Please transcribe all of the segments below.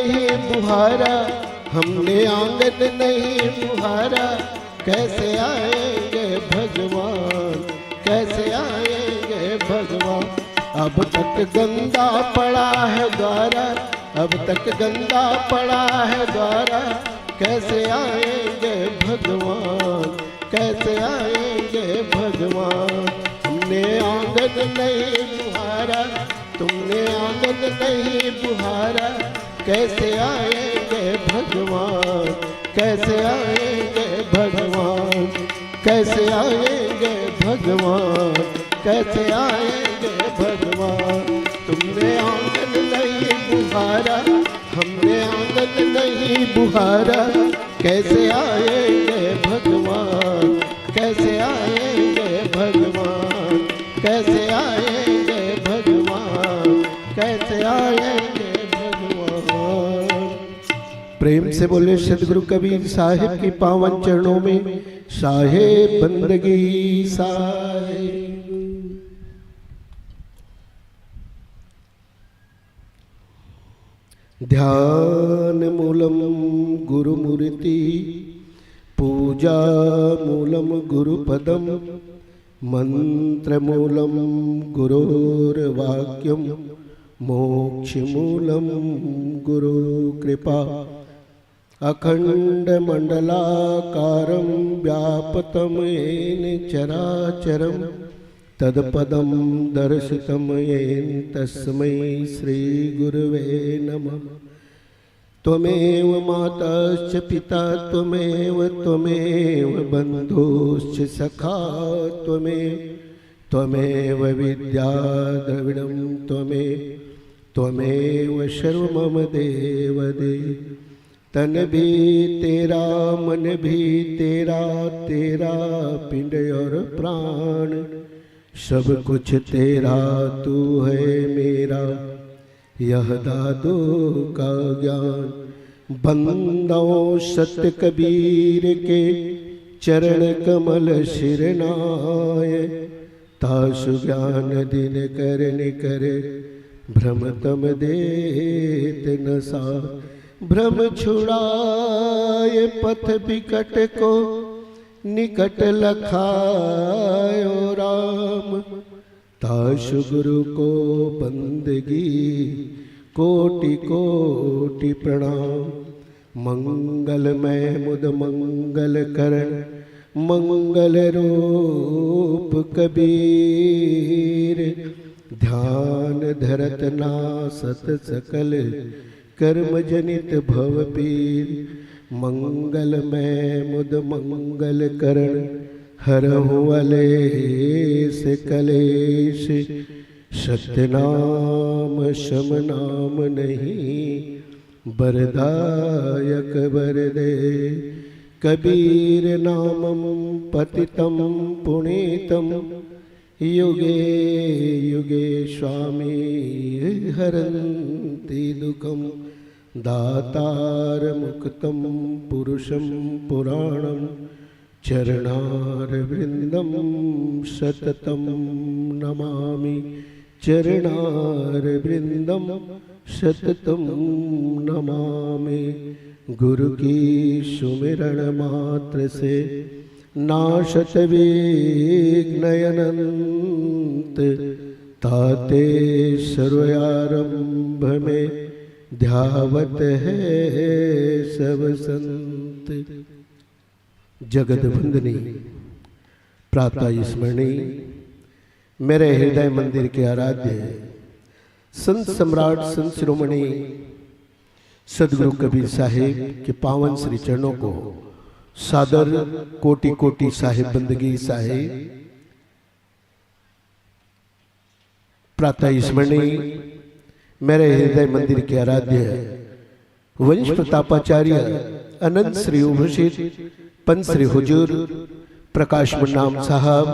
नहीं बुहारा, हमने आंगन नहीं बुहारा, कैसे आएंगे भगवान, कैसे आएंगे भगवान। अब तक गंदा पड़ा है द्वारा, अब तक गंदा पड़ा है द्वारा, कैसे आएंगे भगवान, कैसे आएंगे भगवान। हमने आंगन नहीं बुहारा, तुमने आंगन नहीं बुहारा, कैसे आएंगे भगवान, कैसे आएंगे भगवान, कैसे आएंगे भगवान, कैसे आएंगे भगवान। तुमने आंगन नहीं बुहारा, हमने आंगन नहीं बुहारा, कैसे आएंगे भगवान, कैसे आएंगे भगवान, कैसे आएंगे भगवान, कैसे आएंगे भगवान। प्रेम से बोले सदगुरु कबीर साहिब की पावन चरणों में साहेब बंदगी साहेब। ध्यान मूलम गुरुमूर्ति, पूजा मूलम गुरुपदम, मंत्र मूलम गुरोर्वाक्यम, मोक्ष मूलम गुरु कृपा। अखंड मंडलाकारं व्यापतं येन चराचरं, तत्पदं दर्शितं येन तस्मै श्री गुरुवे नमः। त्वमेव माताश्च पिता त्वमेव बन्धुश्च सखा त्वमेव विद्या द्रविणं त्वमेव सर्वं मम देव देव। तन भी तेरा मन भी तेरा, तेरा पिंड और प्राण सब कुछ तेरा, तू है मेरा यह दादू का ज्ञान। बंदाओ सत्य कबीर के चरण कमल शिरनाय, तासु ज्ञान दिन करने करे भ्रम तम देत नसा। भ्रम छुड़ाए पथ विकट को निकट लखायो राम। ताशु गुरु को बंदगी कोटि कोटि प्रणाम। मंगलमय मुद मंगल करण मंगल रूप कबीर। ध्यान धरत नासत सकल कर्म जनित भव पीर। मंगलमय मुद मंगल करण हरहु अलेस कलेश। सत्य नाम शम नाम नहीं बरदायक बरदे। कबीर नामं पतितं पुनीतं युगे युगे स्वामी हरन्ति दुःखं। दातार मुक्तं पुरुषं पुराणं चरणारविन्दं सततं नमामि। चरणारविन्दं सततं नमामि। गुरु की सुमिरण मात्र से नाशत विघ्न अनंत। ताते सर्वयारंभ में ध्यावत है सब संत। जगत वंदनी प्रातः स्मरणी मेरे हृदय मंदिर के आराध्य संत सम्राट संत शिरोमणि सदगुरु कबीर साहिब के पावन श्री चरणों को सादर कोटि कोटि साहिब बंदगी साहिब। प्रातः स्मरणी मेरे हृदय मंदिर के आराध्य वंश प्रतापाचार्य अनंत श्री उभूषित पंत श्री हुजूर प्रकाश मुन्नाम साहब,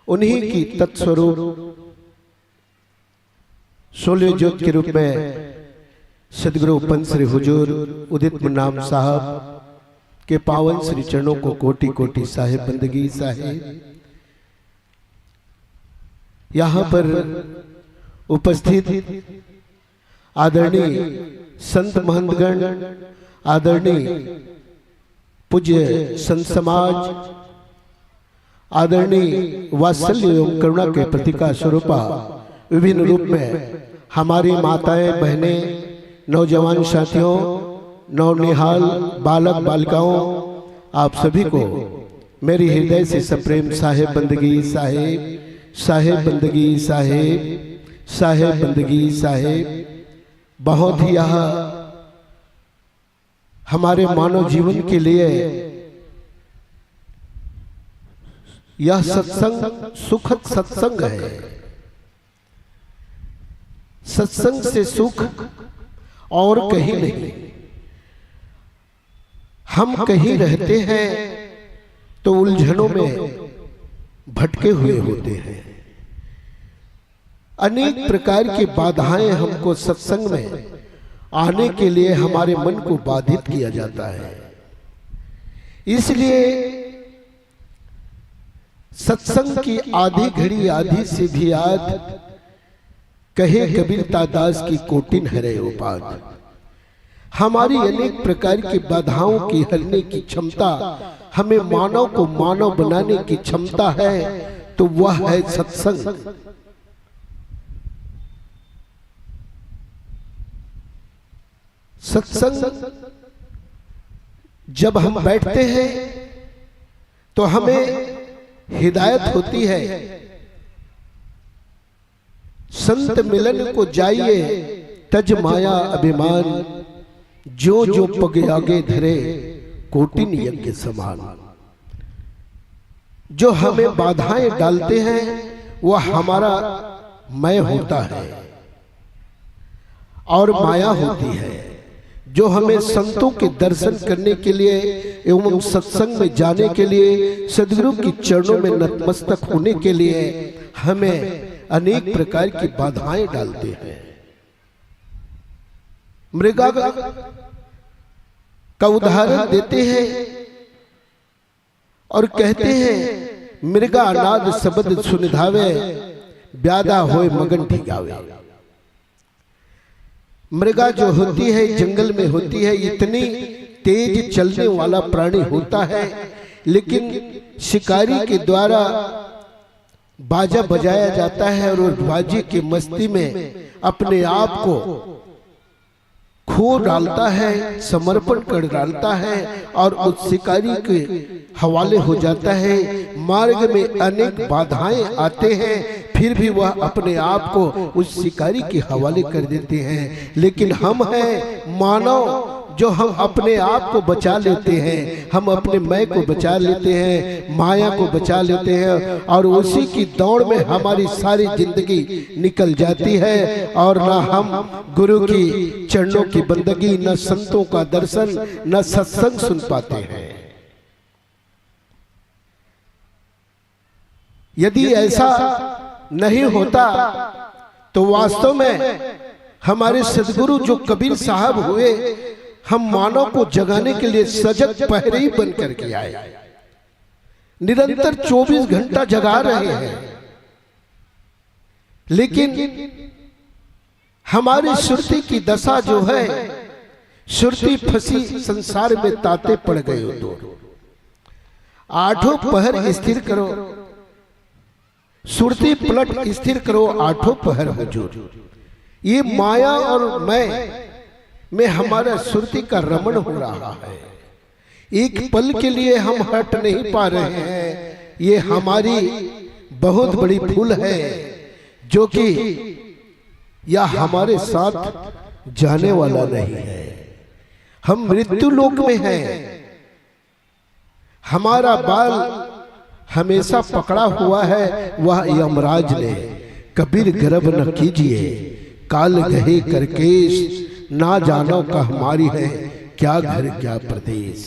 उन्हीं की तत्स्वरूप सोलह ज्योत के रूप में सदगुरु पंत श्री हुजूर उदित मुन्नाम साहब के पावन श्री चरणों को कोटि कोटि साहिब बंदगी साहिब। यहाँ पर उपस्थित आदरणीय संत महंतगण, आदरणीय पूज्य संत समाज, आदरणीय वात्सल्य एवं करुणा के प्रतीका स्वरूपा विभिन्न रूप में हमारी माताएं, बहनें, नौजवान साथियों, नवनिहाल बालक बालिकाओं, आप सभी को मेरी हृदय से सप्रेम साहेब बंदगी साहेब, साहेब बंदगी साहेब, साहेब बंदगी साहेब। बहुत ही यह हमारे मानव जीवन के लिए यह सत्संग सुखद सत्संग है। सत्संग से सुख और कहीं नहीं। हम कहीं रहते हैं तो उलझनों में भटके हुए होते हैं। अनेक प्रकार की बाधाएं हमको सत्संग में आने के लिए हमारे मन को बाधित किया जाता है। इसलिए सत्संग की आधी घड़ी आधी से भी याद, कहे कबीरता दास की कोटिन हरे उपाद। हमारी अनेक प्रकार की बाधाओं की हरने की क्षमता, हमें मानव को मानव बनाने की क्षमता है, तो वह है सत्संग। सत्संग जब हम बैठते हैं तो हमें हिदायत होती है, संत मिलन को जाइए तज माया अभिमान, जो जो पग आगे धरे कोटिन यज्ञ समान। जो हमें बाधाएं डालते हैं वह हमारा मैं होता है और माया होती है। जो हमें संतों के दर्शन करने के लिए एवं सत्संग में जाने के लिए, सदगुरु की चरणों में नतमस्तक होने के लिए हमें अनेक प्रकार की बाधाएं डालते हैं। मृगा का उदाहरण देते हैं और कहते हैं, मृगा अनाद शब्द सुनिधावे, ब्यादा होए मगन ठिगावे। मृगा जो होती है जंगल में होती है, इतनी तेज चलने वाला प्राणी होता है, लेकिन शिकारी के द्वारा बाजा बजाया जाता है और उस बाजे की मस्ती में अपने आप को खो डालता है, समर्पण कर डालता है और उस शिकारी के हवाले हो जाता है। मार्ग में अनेक बाधाएं आते हैं, फिर भी वह अपने आप को उस शिकारी के हवाले कर देते हैं। लेकिन हम हैं मानव, जो हम अपने आप को बचा लेते हैं, हम अपने मैं को बचा लेते हैं, माया को बचा लेते हैं और उसी की दौड़ में हमारी सारी जिंदगी निकल जाती है और ना हम गुरु की चरणों की बंदगी, न संतों का दर्शन, न सत्संग सुन पाते हैं। यदि ऐसा नहीं होता तो वास्तव में हमारे सदगुरु जो कबीर साहब हुए, हम मानव को जगाने के लिए सजग पहरे ही बन करके आए, निरंतर 24 घंटा जगा रहे हैं। लेकिन हमारी सुरती की दशा जो है, सुरती फंसी संसार में, ताते पड़ गए हो दो। आठों पहर स्थिर करो, सुरती पलट स्थिर करो, आठों पहर हुजूर। ये माया और मैं में हमारा सुरती का रमण हो रहा है। एक पल के लिए हम हट नहीं पा रहे हैं। ये हमारी बहुत बड़ी भूल है, जो कि यह हमारे साथ जाने वाला नहीं है। हम मृत्यु लोक में हैं। हमारा बाल हमेशा पकड़ा हुआ है वह यमराज ने। कबीर गर्भ न कीजिए, काल गहे करकेश, ना जानो का हमारी है क्या घर क्या प्रदेश।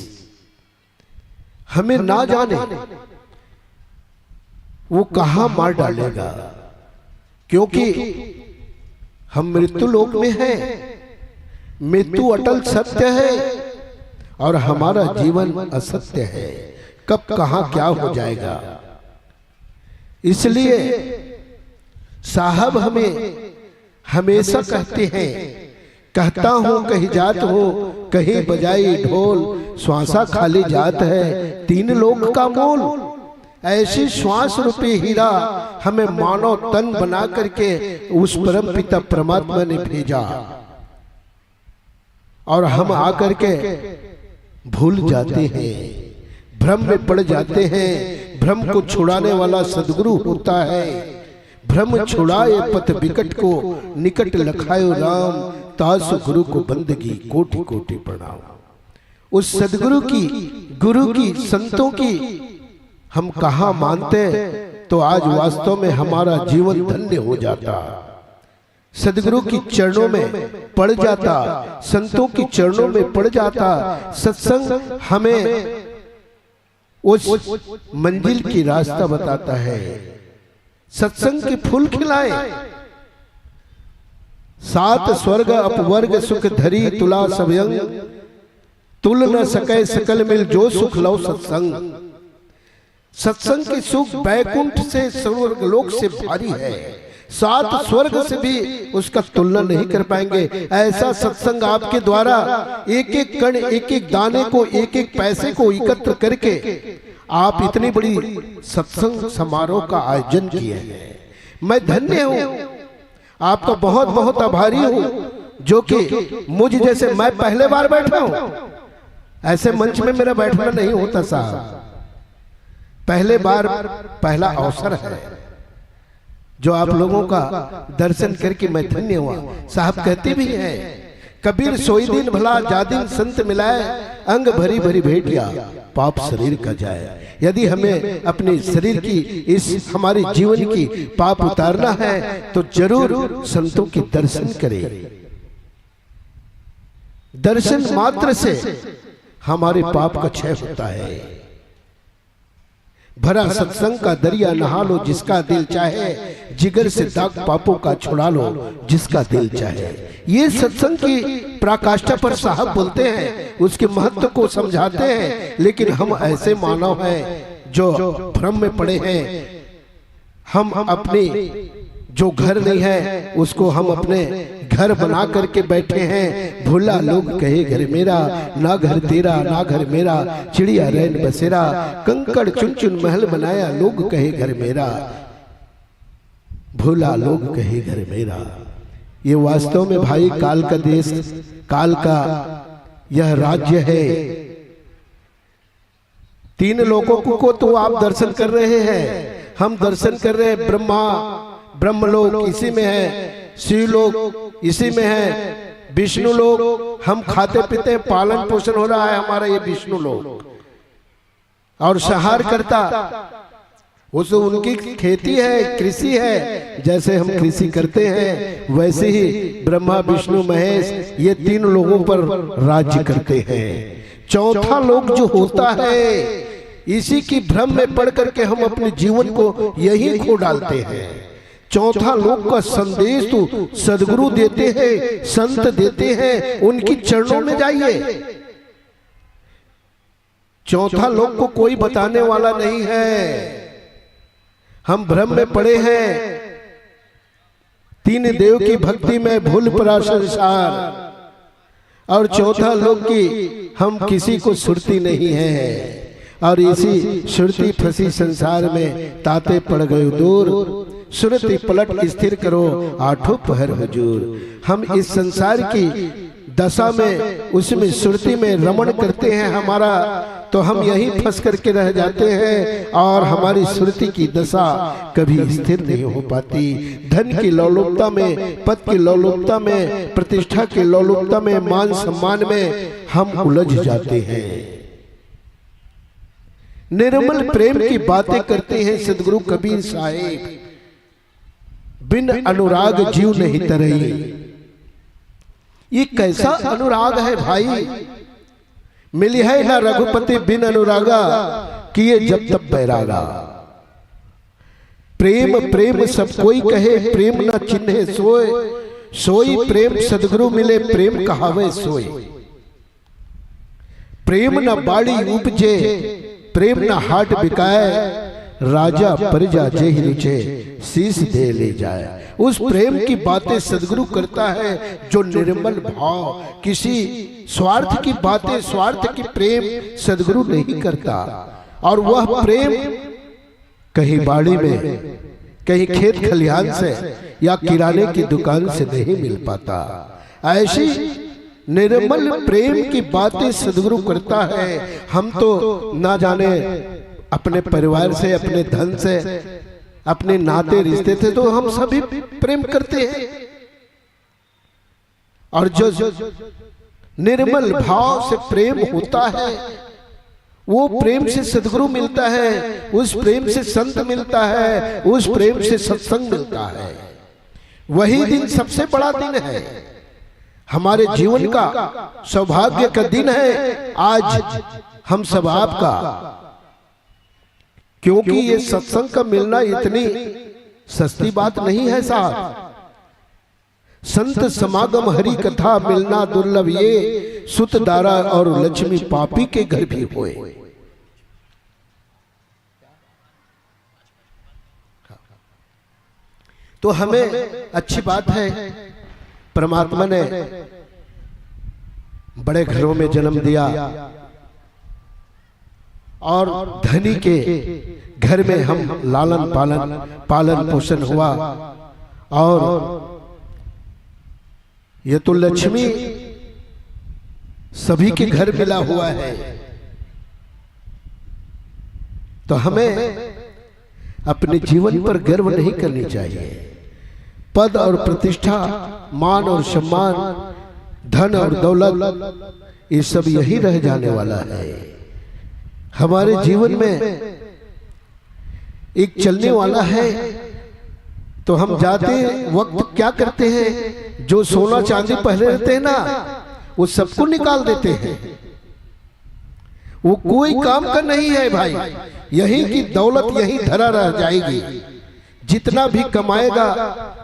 हमें ना जाने वो कहां मार डालेगा, क्योंकि हम मृत्यु लोक में हैं। मृत्यु अटल सत्य है और हमारा जीवन असत्य है। कब कहां क्या हो जाएगा। इसलिए साहब हमें हमेशा कहते हैं कहता हूँ कहीं जात हो, कहीं बजाई ढोल, श्वासा खाली जात है, तीन लोक का मोल। ऐसी श्वास रूपी हीरा हमें मानव तन बना करके उस परम पिता परमात्मा ने भेजा, और हम आकर के भूल जाते हैं, भ्रम में पड़ जाते हैं। भ्रम को छुड़ाने वाला सदगुरु होता है। भ्रम छुड़ाए पथ विकट को, निकट लखायो राम, तासु गुरु को बंदगी कोटि कोटि प्रणाम। उस सदगुरु की, गुरु की, संतों की हम कहाँ मानते, तो आज वास्तव में हमारा जीवन धन्य हो जाता। सदगुरु की चरणों में पड़ जाता, संतों की चरणों में पड़ जाता। सत्संग हमें उस मंजिल की रास्ता बताता है। सत्संग के फूल खिलाए, सात स्वर्ग अपवर्ग सुख धरी तुला सबयंग, तुल न सके सकल मिल जो सुख लो सत्संग। सत्संग की सुख बैकुंठ से, स्वर्ग लोक से भारी है, सात स्वर्ग से भी उसका तुलना नहीं कर पाएंगे। ऐसा सत्संग आपके द्वारा एक एक कण, एक एक दाने को, एक एक पैसे को एकत्र करके आप इतनी बड़ी सत्संग समारोह का आयोजन किए हैं। मैं धन्य हूँ, आपका बहुत बहुत आभारी हूँ, जो कि मुझ जैसे, मैं पहले बार बैठा हूँ, ऐसे मंच में मेरा बैठना नहीं होता साहब, पहले बार, पहला अवसर है जो आप लोगों का दर्शन करके मैं धन्य हुआ। साहब कहते भी हैं, कबीर सोई दिन भला जा दिन संत मिलाए, अंग भरी भरी भेटिया पाप शरीर का जाए। यदि हमें अपने शरीर की, इस हमारे जीवन की पाप उतारना है तो जरूर संतों के दर्शन करें। दर्शन मात्र से हमारे पाप का क्षय होता है। भरा सत्संग का दरिया नहा लो जिसका दिल चाहे, जिगर से दाग पापों का छुड़ा लो जिसका दिल चाहे। ये सत्संग की पराकाष्ठा पर साहब बोलते हैं, उसके महत्व को समझाते हैं। लेकिन हम ऐसे मानव हैं जो भ्रम में पड़े हैं। हम अपने जो घर नहीं है उसको हम अपने घर बना करके बैठे हैं। भूला लोग कहे घर मेरा, ना घर तेरा ना घर मेरा, चिड़िया रैन बसेरा, कंकड़ चुन चुन महल बनाया, लोग कहे घर मेरा, भूला लोग कहे घर मेरा। ये वास्तव में भाई काल का देश, काल का यह राज्य है। तीन लोगों को तो आप दर्शन कर रहे हैं, हम दर्शन कर रहे हैं। ब्रह्मलोक इसी में है, शिवलोक इसी में है, विष्णु लोक हम खाते पीते पालन पोषण हो रहा है हमारा ये विष्णु लोक। और संहार करता उस उनकी खेती है, कृषि है। जैसे हम कृषि करते हैं वैसे ही ब्रह्मा विष्णु महेश ये तीन लोगों पर राज्य करते हैं। चौथा लोक जो होता है, इसी की भ्रम में पड़ करके हम अपने जीवन को यही खो डालते हैं। चौथा लोक का संदेश तो सदगुरु देते हैं, संत देते हैं, उनकी चरणों में जाइए। चौथा लोक को कोई बताने वाला नहीं है। हम भ्रम में पड़े हैं, तीन देव की भक्ति में भूल पड़ा संसार, और चौथा लोक की हम किसी को सुरती नहीं है। और इसी सुरती फंसी संसार में ताते पड़ गए दूर, सुरती पलट स्थिर करो आठों पहर हुजूर। हम इस संसार की दशा में, उसमें सुरती में रमण करते हैं हमारा, तो हम यहीं फंस करके रह जाते हैं और हमारी सुरती की दशा कभी स्थिर नहीं हो पाती। धन की लोलुपता में, पद की लोलुपता में, प्रतिष्ठा की लोलुपता में, मान सम्मान में हम उलझ जाते हैं। निर्मल प्रेम की बातें करते हैं सदगुरु कबीर साहिब, बिन अनुराग जीव नहीं तरही। ये कैसा अनुराग है भाई, मिली है ना रघुपति बिन अनुरागा, किए जब तब बैरागा। प्रेम प्रेम सब कोई कहे, प्रेम न चिन्हे सोए, सोई प्रेम सदगुरु मिले, प्रेम कहावे सोए। प्रेम न बाड़ी उपजे, प्रेम न हाट बिकाए, राजा प्रजा जेहि रुचे शीश दे ले जाए। उस प्रेम की बातें सदगुरु करता है जो निर्मल भाव, किसी स्वार्थ की बातें, स्वार्थ की प्रेम सदगुरु नहीं करता। और वह प्रेम कहीं बाड़ी में, कहीं खेत खलिहान से या किराने की दुकान से नहीं मिल पाता। ऐसी निर्मल प्रेम की बातें सदगुरु करता है। हम तो ना जाने अपने परिवार से, अपने धन से, अपने नाते रिश्ते थे तो हम सभी प्रेम करते हैं। और जो निर्मल भाव से प्रेम होता है वो प्रेम से सदगुरु मिलता है, उस प्रेम से संत मिलता है, उस प्रेम से सत्संग मिलता है। वही दिन सबसे बड़ा दिन है, हमारे जीवन का सौभाग्य का दिन है आज हम सब आपका। क्योंकि ये सत्संग का मिलना इतनी सस्ती बात नहीं है साहब। संत समागम हरि कथा मिलना दुर्लभ, ये सुत दारा और लक्ष्मी पापी के घर भी होए। तो हमें अच्छी बात है, परमात्मा ने बड़े घरों में जन्म दिया और धनी के घर में हम लालन पालन पोषण हुआ। और ये तो लक्ष्मी सभी के घर मिला हुआ है। तो हमें अपने जीवन पर गर्व नहीं करनी चाहिए। पद और प्रतिष्ठा, मान और सम्मान, धन और दौलत, ये सब यही रह जाने वाला है। हमारे जीवन में एक चलने वाला है। तो हम जाते वक्त क्या करते हैं, जो सोना चांदी पहले रहते हैं ना, वो सबको निकाल देते हैं। वो कोई काम का नहीं है भाई, यही की दौलत यही धरा रह जाएगी। जितना भी कमाएगा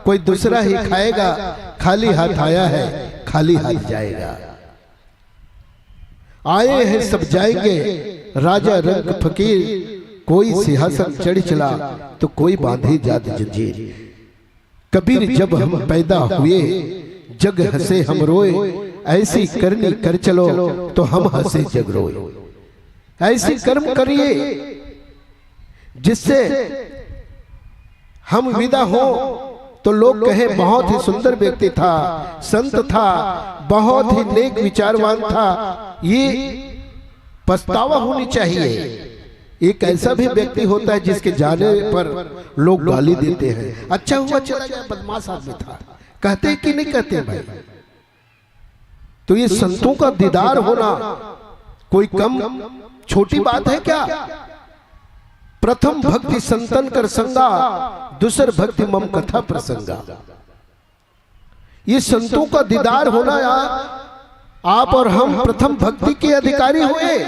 कोई दूसरा ही खाएगा। खाली हाथ आया है, खाली हाथ जाएगा। आए हैं सब जाएंगे, राजा रंग फकीर, कोई सिंहासन चढ़ चला तो कोई बांधे जात जंजीर। कबीर जब हम पैदा हुए जग हंसे हम रोए, ऐसी करनी कर चलो तो हम हंसे जग रोए। ऐसी कर्म करिए जिससे हम विदा हो तो लोग कहे बहुत ही सुंदर व्यक्ति था, संत था, बहुत ही नेक विचारवान था। ये पछतावा होनी चाहिए। एक ऐसा भी व्यक्ति होता है जिसके जाने पर लोग गाली देते हैं, अच्छा हुआ चला गया, बदमाश आदमी था। कहते कि नहीं कहते भाई? तो ये संतों का दीदार होना कोई कम छोटी बात है क्या? प्रथम भक्ति संतन कर संगा, दूसर भक्ति मम कथा प्रसंगा। ये संतों का दीदार होना, आप और हम प्रथम भक्ति के अधिकारी हुए।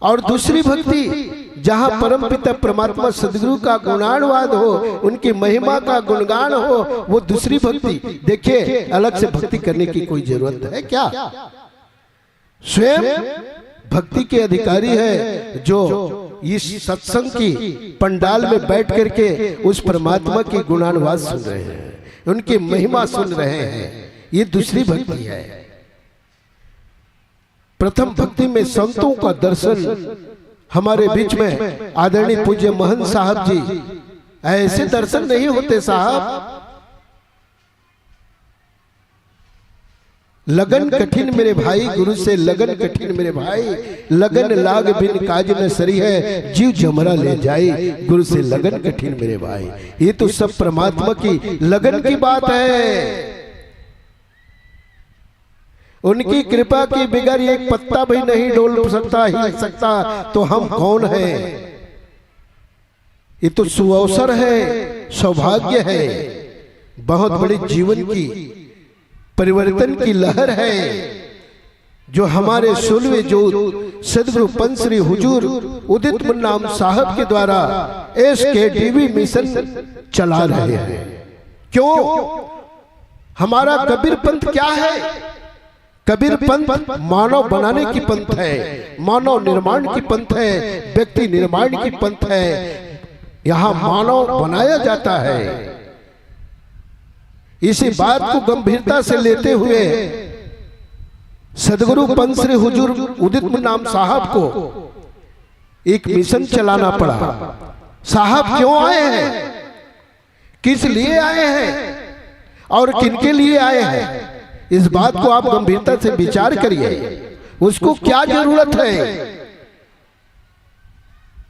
और दूसरी भक्ति जहां परम पिता परमात्मा सदगुरु का गुणानुवाद हो, उनकी महिमा का गुणगान हो, वो दूसरी भक्ति। देखिए, अलग से भक्ति करने की कोई जरूरत है क्या? स्वयं भक्ति के अधिकारी है जो इस सत्संग की पंडाल में बैठ करके उस परमात्मा की गुणानुवाद सुन रहे हैं, उनकी महिमा सुन रहे हैं। ये दूसरी भक्ति है। प्रथम भक्ति में संतों का दर्शन। हमारे बीच में आदरणीय पूज्य महंत साहब जी, ऐसे दर्शन नहीं होते साहब। लगन कठिन मेरे भाई, गुरु से लगन कठिन मेरे भाई, लगन लाग बिन काज न सरी है, जीव जमरा ले जाए, गुरु से लगन कठिन मेरे भाई। ये तो सब परमात्मा की लगन की बात है। उनकी कृपा के बिगैर एक पत्ता भी नहीं डोल सकता, हिल सकता, तो हम कौन हैं? ये तो सुअवसर है, सौभाग्य है, बहुत बड़ी जीवन की परिवर्तन की लहर है जो हमारे सुलवे जो सदगुरु पंच श्री हुजूर उदित मुन्नाम साहब के द्वारा SKDV मिशन चला रहे हैं। क्यों? हमारा कबीर पंथ क्या है? कबीर पंथ मानव बनाने की पंथ है, मानव निर्माण की पंथ है, व्यक्ति निर्माण की पंथ है। यहां मानव बनाया जाता है। इसी बात को गंभीरता से लेते हुए सदगुरु पंथ श्री हुजूर उदित नाम साहब को एक मिशन चलाना पड़ा। साहब क्यों आए हैं, किस लिए आए हैं और किनके लिए आए हैं, इस बात को आप गंभीरता से विचार करिए। उसको क्या जरूरत है?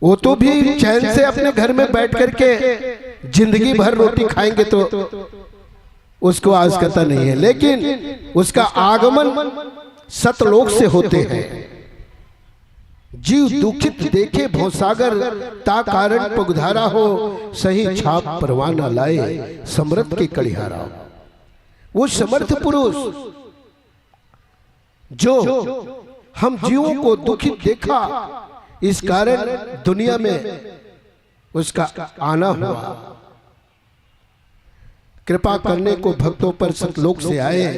वो तो भी चैन से अपने घर में बैठ करके जिंदगी भर रोटी खाएंगे तो उसको आज कता नहीं है, लेकिन उसका आगमन सतलोक से होते हैं। जीव दुखित देखे भवसागर ता कारण पगधारा हो, सही छाप परवाना लाए समर्थ के कड़िहारा। वो समर्थ पुरुष जो हम जीवों को दुखित देखा, इस कारण दुनिया में उसका आना हुआ। कृपा करने को भक्तों पर सतलोक से आए।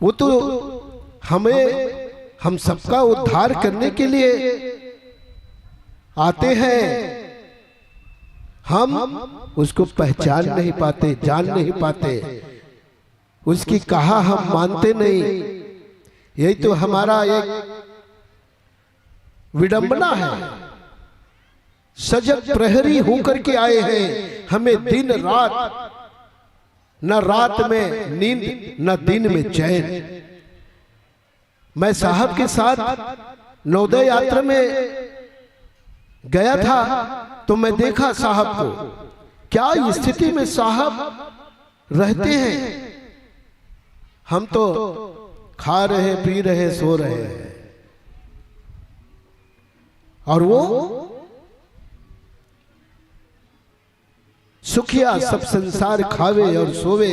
वो तो हम सबका उद्धार करने के लिए आते हैं। हम उसको पहचान नहीं पाते, जान नहीं पाते, उसकी कहा हम मानते नहीं। यही तो हमारा एक विडंबना है। सजग प्रहरी होकर के आए हैं, हमें दिन रात, न रात में नींद न दिन में चैन। मैं साहब के साथ नवोदय यात्रा में गया था तो मैं देखा साहब को, क्या स्थिति में साहब रहते हैं। हम तो खा रहे, पी रहे, सो रहे हैं, और वो सुखिया सब संसार खावे और सोवे,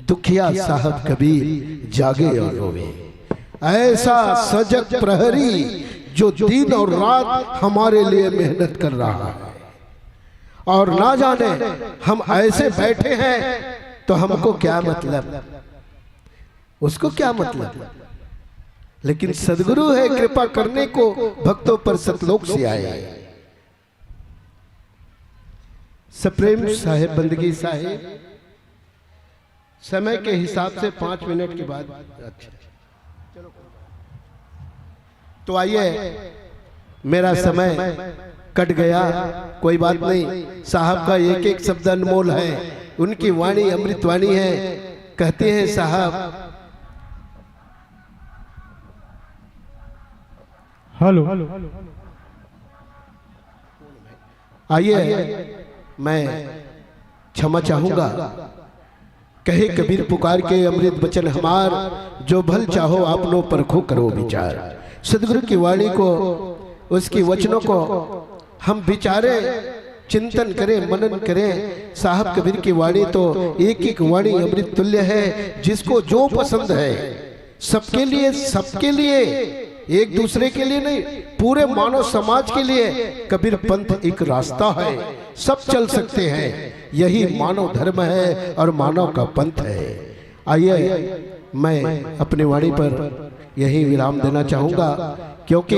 दुखिया साहब कबीर जागे और रोवे। ऐसा सजग प्रहरी जो दिन और रात हमारे लिए मेहनत कर रहा है, और ना जाने हम ऐसे बैठे हैं तो हमको क्या मतलब, उसको क्या मतलब। लेकिन सदगुरु है कृपा करने को भक्तों पर सतलोक से आए। सप्रेम साहेब बंदगी साहेब समय के हिसाब से 5 मिनट के बाद, अच्छा तो आइए, मेरा समय कट गया, कोई बात नहीं। साहब का एक एक शब्द अनमोल है, उनकी वाणी अमृत वाणी है। कहते हैं साहब, हेलो, आइए मैं क्षमा चाहूंगा। कहे कबीर पुकार के अमृत वचन हमार, जो भल चाहो आपनो परखो करो विचार। सदगुरु की वाणी को, उसकी वचनों को हम विचारे, चिंतन करें, मनन करें। साहब कबीर की वाणी तो एक एक वाणी अमृत तुल्य है, जिसको जो पसंद है, सबके लिए, सबके लिए, एक दूसरे के लिए नहीं, पूरे मानव समाज के लिए कबीर पंथ एक रास्ता है। सब चल सकते हैं, यही मानव धर्म है और मानव का पंथ है। आइए मैं अपनी वाणी पर यही विराम देना चाहूंगा, क्योंकि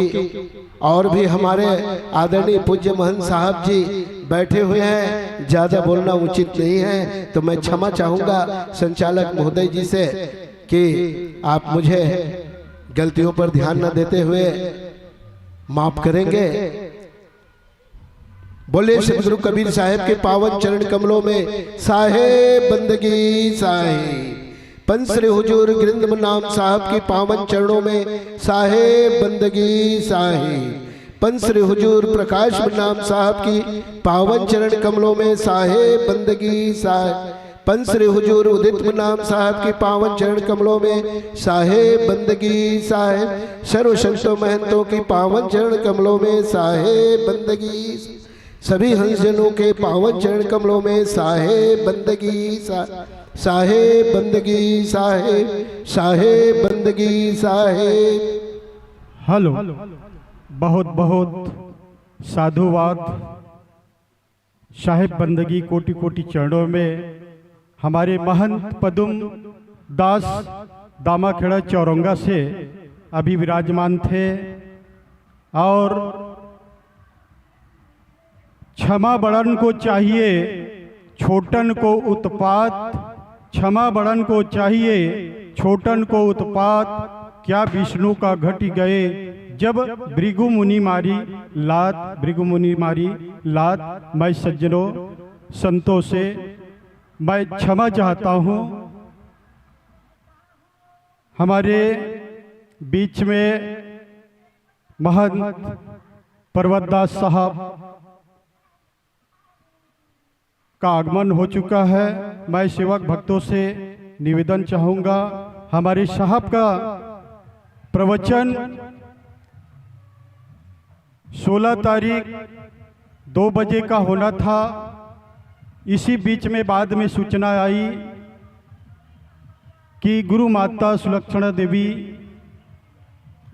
और भी हमारे आदरणीय पूज्य महंत साहब जी बैठे हुए हैं, ज्यादा बोलना उचित नहीं है। तो मैं क्षमा चाहूंगा संचालक महोदय जी से कि आप मुझे गलतियों पर ध्यान न देते हुए माफ करेंगे। बोले श्री गुरु कबीर साहेब के पावन चरण कमलों में साहेब बंदगी साहेब। पंच श्री हुजूर गिरिंद नाम साहब के पावन चरणों में साहेब बंदगी साहेब। पंच श्री हुजूर प्रकाश नाम साहब की पावन चरण कमलों में साहेब बंदगी साहेब। पंच श्री हुजूर उदित नाम साहब की पावन चरण कमलों में साहेब बंदगी साहेब। सर्व संतों महंतों की पावन चरण कमलों में साहेब बंदगी। सभी हंसजनों के पावन चरण कमलों में साहेब बंदगी साहेब बंदगी साहेब, साहेब बंदगी साहेब। हेलो, बहुत बहुत साधुवाद। साहेब बंदगी कोटि कोटि चरणों में हमारे महंत पदुम दास दामाखेड़ा चौरंगा से अभी विराजमान थे और क्षमा बड़न को चाहिए छोटन को उत्पात, क्षमा बड़न को चाहिए छोटन को उत्पात, क्या विष्णु का घट गए जब भृगु मुनि मारी लात, भृगु मुनि मारी लात। मैं सज्जनों संतों से मैं क्षमा चाहता हूँ। हमारे बीच में महंत पर्वतदास साहब का आगमन हो चुका है। मैं सेवक भक्तों से निवेदन चाहूँगा, हमारे साहब का प्रवचन 16 तारीख 2 बजे का होना था। इसी बीच में बाद में सूचना आई कि गुरु माता सुलक्षणा देवी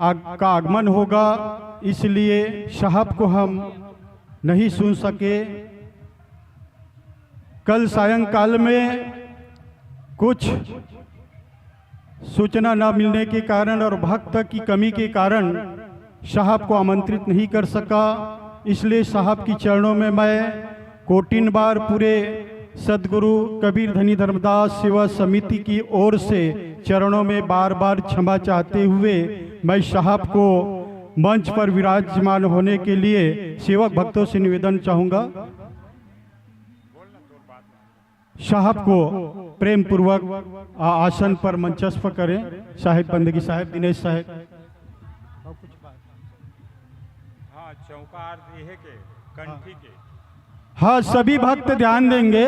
का आगमन होगा, इसलिए साहब को हम नहीं सुन सके। कल सायंकाल में कुछ सूचना न मिलने के कारण और भक्त की कमी के कारण साहब को आमंत्रित नहीं कर सका, इसलिए साहब की चरणों में मैं कोटिन बार पूरे सदगुरु कबीर धनी धर्मदास सेवा समिति की ओर से चरणों में बार बार क्षमा चाहते हुए मैं साहब को मंच पर विराजमान होने के लिए सेवक भक्तों से निवेदन चाहूँगा। साहब को प्रेम पूर्वक आसन पर मंचस्थ करें। साहिब बंदगी साहब, दिनेश साहब। हाँ, चौकार देहे के कंठी के। हाँ, सभी भक्त ध्यान देंगे।